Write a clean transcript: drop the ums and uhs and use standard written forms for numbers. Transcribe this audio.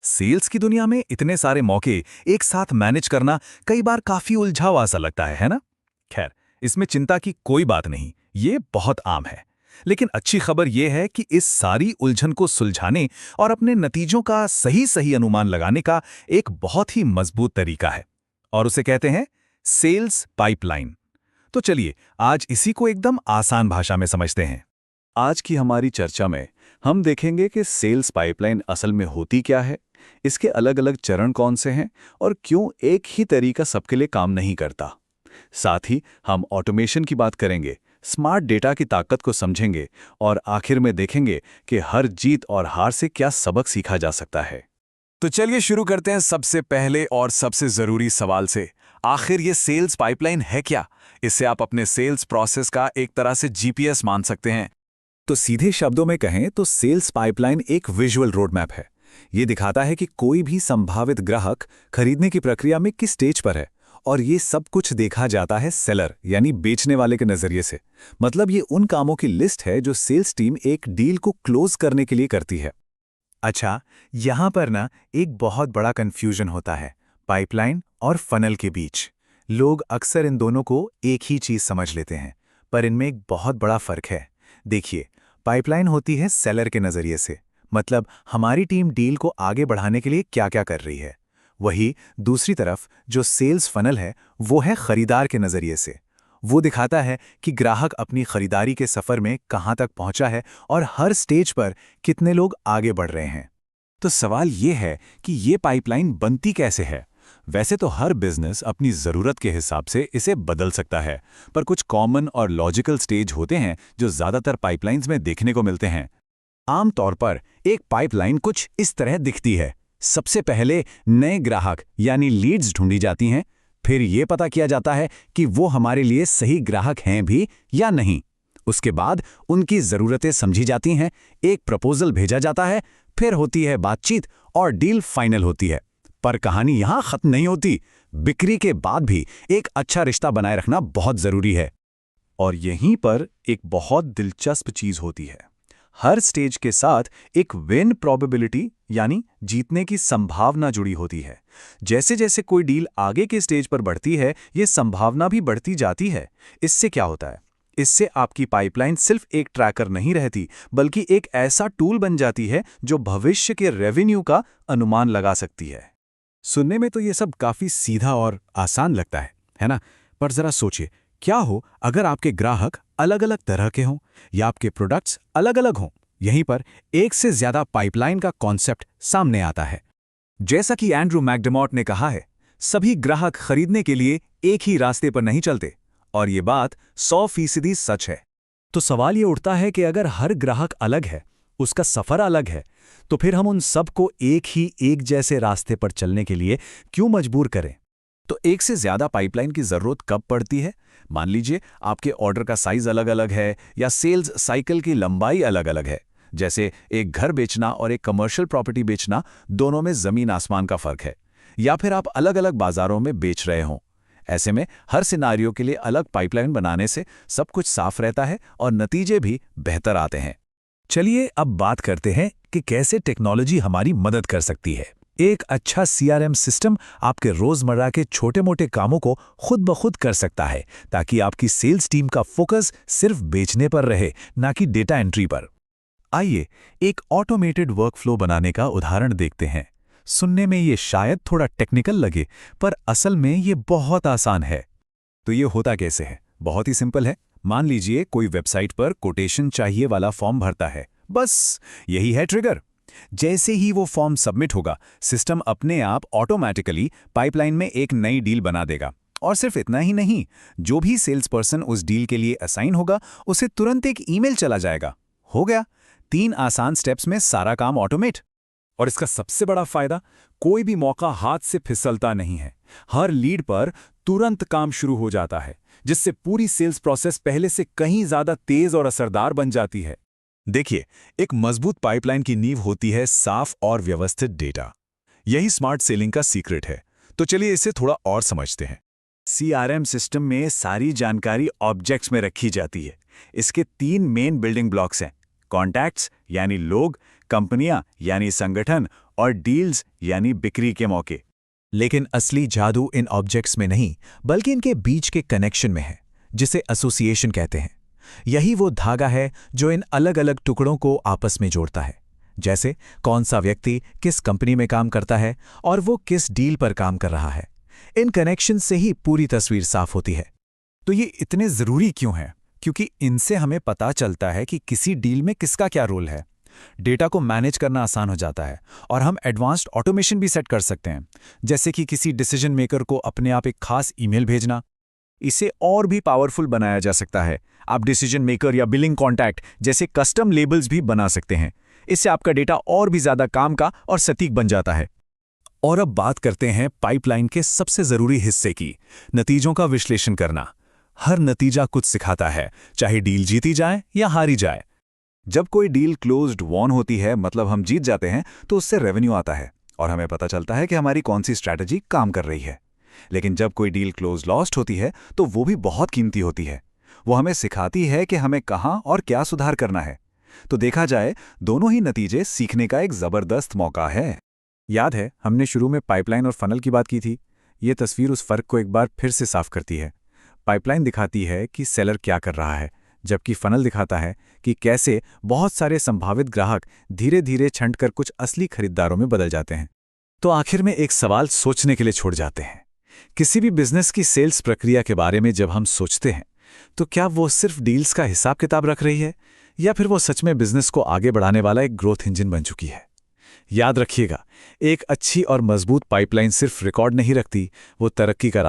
Sales की दुनिया में इतने सारे मौके एक साथ मैनेज करना कई बार काफी उलझावा सा लगता है ना? खैर, इसमें चिंता की कोई बात नहीं, ये बहुत आम है। लेकिन अच्छी खबर यह है कि इस सारी उलझन को सुलझाने और अपने नतीजों का सही सही अनुमान लगाने का एक बहुत ही मजबूत तरीका है, और उसे कहते हैं सेल्स पाइपलाइन। तो चलिए आज इसी को एकदम आसान भाषा में समझते हैं। आज की हमारी चर्चा में हम देखेंगे कि सेल्स पाइपलाइन असल में होती क्या है, इसके अलग अलग चरण कौन से हैं और क्यों एक ही तरीका सबके लिए काम नहीं करता। साथ ही हम ऑटोमेशन की बात करेंगे, स्मार्ट डेटा की ताकत को समझेंगे और आखिर में देखेंगे कि हर जीत और हार से क्या सबक सीखा जा सकता है। तो चलिए शुरू करते हैं सबसे पहले और सबसे जरूरी सवाल से। आखिर ये सेल्स पाइपलाइन है क्या? इससे आप अपने सेल्स प्रोसेस का एक तरह से जीपीएस मान सकते हैं। तो सीधे शब्दों में कहें तो सेल्स पाइपलाइन एक विजुअल रोडमैप है। ये दिखाता है कि कोई भी संभावित ग्राहक खरीदने की प्रक्रिया में किस स्टेज पर है, और ये सब कुछ देखा जाता है सेलर यानी बेचने वाले के नजरिए से। मतलब ये उन कामों की लिस्ट है जो सेल्स टीम एक डील को क्लोज करने के लिए करती है। अच्छा, यहाँ पर ना एक बहुत बड़ा कंफ्यूजन होता है पाइपलाइन और फनल के बीच। लोग अक्सर इन दोनों को एक ही चीज समझ लेते हैं, पर इनमें एक बहुत बड़ा फर्क है। देखिए, पाइपलाइन होती है सेलर के नजरिए से, मतलब हमारी टीम डील को आगे बढ़ाने के लिए क्या क्या कर रही है। वही दूसरी तरफ जो सेल्स फनल है वो है खरीदार के नजरिए से। वो दिखाता है कि ग्राहक अपनी खरीदारी के सफर में कहाँ तक पहुंचा है और हर स्टेज पर कितने लोग आगे बढ़ रहे हैं। तो सवाल ये है कि ये पाइपलाइन बनती कैसे है? वैसे तो हर बिजनेस अपनी ज़रूरत के हिसाब से इसे बदल सकता है, पर कुछ कॉमन और लॉजिकल स्टेज होते हैं जो ज़्यादातर पाइपलाइंस में देखने को मिलते हैं। आमतौर पर एक पाइपलाइन कुछ इस तरह दिखती है। सबसे पहले नए ग्राहक यानी लीड्स ढूंढी जाती हैं, फिर ये पता किया जाता है कि वो हमारे लिए सही ग्राहक हैं भी या नहीं। उसके बाद उनकी ज़रूरतें समझी जाती हैं, एक प्रपोजल भेजा जाता है, फिर होती है बातचीत और डील फाइनल होती है। पर कहानी यहाँ खत्म नहीं होती। बिक्री के बाद भी एक अच्छा रिश्ता बनाए रखना बहुत ज़रूरी है। और यहीं पर एक बहुत दिलचस्प चीज होती है। हर स्टेज के साथ एक विन प्रोबेबिलिटी यानी जीतने की संभावना जुड़ी होती है। जैसे जैसे कोई डील आगे के स्टेज पर बढ़ती है, ये संभावना भी बढ़ती जाती है। इससे क्या होता है? इससे आपकी पाइपलाइन सिर्फ एक ट्रैकर नहीं रहती, बल्कि एक ऐसा टूल बन जाती है जो भविष्य के रेवेन्यू का अनुमान लगा सकती है। सुनने में तो ये सब काफ़ी सीधा और आसान लगता है ना? पर ज़रा सोचिए, क्या हो अगर आपके ग्राहक अलग अलग तरह के हों या आपके प्रोडक्ट्स अलग अलग हों? यहीं पर एक से ज़्यादा पाइपलाइन का कॉन्सेप्ट सामने आता है। जैसा कि एंड्रू मैकडर्मॉट ने कहा है, सभी ग्राहक खरीदने के लिए एक ही रास्ते पर नहीं चलते, और ये बात 100% सच है। तो सवाल ये उठता है कि अगर हर ग्राहक अलग है, उसका सफ़र अलग है, तो फिर हम उन सबको एक जैसे रास्ते पर चलने के लिए क्यों मजबूर करें? तो एक से ज़्यादा पाइपलाइन की ज़रूरत कब पड़ती है? मान लीजिए आपके ऑर्डर का साइज़ अलग अलग है या सेल्स साइकिल की लंबाई अलग अलग है। जैसे एक घर बेचना और एक कमर्शियल प्रॉपर्टी बेचना, दोनों में ज़मीन आसमान का फ़र्क है। या फिर आप अलग अलग बाज़ारों में बेच रहे हों। ऐसे में हर सिनारियो के लिए अलग पाइपलाइन बनाने से सब कुछ साफ रहता है और नतीजे भी बेहतर आते हैं। चलिए अब बात करते हैं कि कैसे टेक्नोलॉजी हमारी मदद कर सकती है। एक अच्छा सीआरएम सिस्टम आपके रोजमर्रा के छोटे-मोटे कामों को खुद ब खुद कर सकता है, ताकि आपकी सेल्स टीम का फोकस सिर्फ बेचने पर रहे, ना कि डेटा एंट्री पर। आइए एक ऑटोमेटेड वर्कफ्लो बनाने का उदाहरण देखते हैं। सुनने में ये शायद थोड़ा टेक्निकल लगे, पर असल में ये बहुत आसान है। तो ये होता कैसे है? बहुत ही सिंपल है। मान लीजिए कोई वेबसाइट पर कोटेशन चाहिए वाला फॉर्म भरता है। बस यही है ट्रिगर। जैसे ही वो फॉर्म सबमिट होगा, सिस्टम अपने आप ऑटोमैटिकली पाइपलाइन में एक नई डील बना देगा। और सिर्फ इतना ही नहीं, जो भी सेल्स पर्सन उस डील के लिए असाइन होगा, उसे तुरंत एक ईमेल चला जाएगा। हो गया, 3 आसान स्टेप्स में सारा काम ऑटोमेट। और इसका सबसे बड़ा फायदा, कोई भी मौका हाथ से फिसलता नहीं है। हर लीड पर तुरंत काम शुरू हो जाता है, जिससे पूरी सेल्स प्रोसेस पहले से कहीं ज्यादा तेज और असरदार बन जाती है। देखिए, एक मजबूत पाइपलाइन की नींव होती है साफ और व्यवस्थित डेटा। यही स्मार्ट सेलिंग का सीक्रेट है। तो चलिए इसे थोड़ा और समझते हैं। सीआरएम सिस्टम में सारी जानकारी ऑब्जेक्ट्स में रखी जाती है। इसके 3 मेन बिल्डिंग ब्लॉक्स हैं: कॉन्टैक्ट्स यानी लोग, कंपनियां यानी संगठन, और डील्स यानी बिक्री के मौके। लेकिन असली जादू इन ऑब्जेक्ट्स में नहीं, बल्कि इनके बीच के कनेक्शन में है, जिसे एसोसिएशन कहते हैं। यही वो धागा है जो इन अलग अलग टुकड़ों को आपस में जोड़ता है। जैसे कौन सा व्यक्ति किस कंपनी में काम करता है और वो किस डील पर काम कर रहा है। इन कनेक्शन से ही पूरी तस्वीर साफ होती है। तो ये इतने ज़रूरी क्यों हैं? क्योंकि इनसे हमें पता चलता है कि किसी डील में किसका क्या रोल है। डेटा को मैनेज करना आसान हो जाता है और हम एडवांस्ड ऑटोमेशन भी सेट कर सकते हैं, जैसे कि किसी डिसीजन मेकर को अपने आप एक खास ईमेल भेजना। इसे और भी पावरफुल बनाया जा सकता है। आप डिसीजन मेकर या बिलिंग कॉन्टैक्ट जैसे कस्टम लेबल्स भी बना सकते हैं। इससे आपका डेटा और भी ज़्यादा काम का और सटीक बन जाता है। और अब बात करते हैं पाइपलाइन के सबसे ज़रूरी हिस्से की, नतीजों का विश्लेषण करना। हर नतीजा कुछ सिखाता है, चाहे डील जीती जाए या हारी जाए। जब कोई डील क्लोज्ड वॉन होती है, मतलब हम जीत जाते हैं, तो उससे रेवेन्यू आता है और हमें पता चलता है कि हमारी कौन सी स्ट्रैटेजी काम कर रही है। लेकिन जब कोई डील क्लोज लॉस्ट होती है, तो वो भी बहुत कीमती होती है। वो हमें सिखाती है कि हमें कहाँ और क्या सुधार करना है। तो देखा जाए, दोनों ही नतीजे सीखने का एक ज़बरदस्त मौका है। याद है हमने शुरू में पाइपलाइन और फनल की बात की थी। ये तस्वीर उस फर्क को एक बार फिर से साफ करती है। पाइपलाइन दिखाती है कि सेलर क्या कर रहा है, जबकि फनल दिखाता है कि कैसे बहुत सारे संभावित ग्राहक धीरे धीरे छंटकर कुछ असली खरीदारों में बदल जाते हैं। तो आखिर में एक सवाल सोचने के लिए छोड़ जाते हैं। किसी भी बिजनेस की सेल्स प्रक्रिया के बारे में जब हम सोचते हैं, तो क्या वो सिर्फ डील्स का हिसाब किताब रख रही है, या फिर वो सच में बिजनेस को आगे बढ़ाने वाला एक ग्रोथ इंजन बन चुकी है? याद रखिएगा, एक अच्छी और मजबूत पाइपलाइन सिर्फ रिकॉर्ड नहीं रखती, वो तरक्की का रास्ता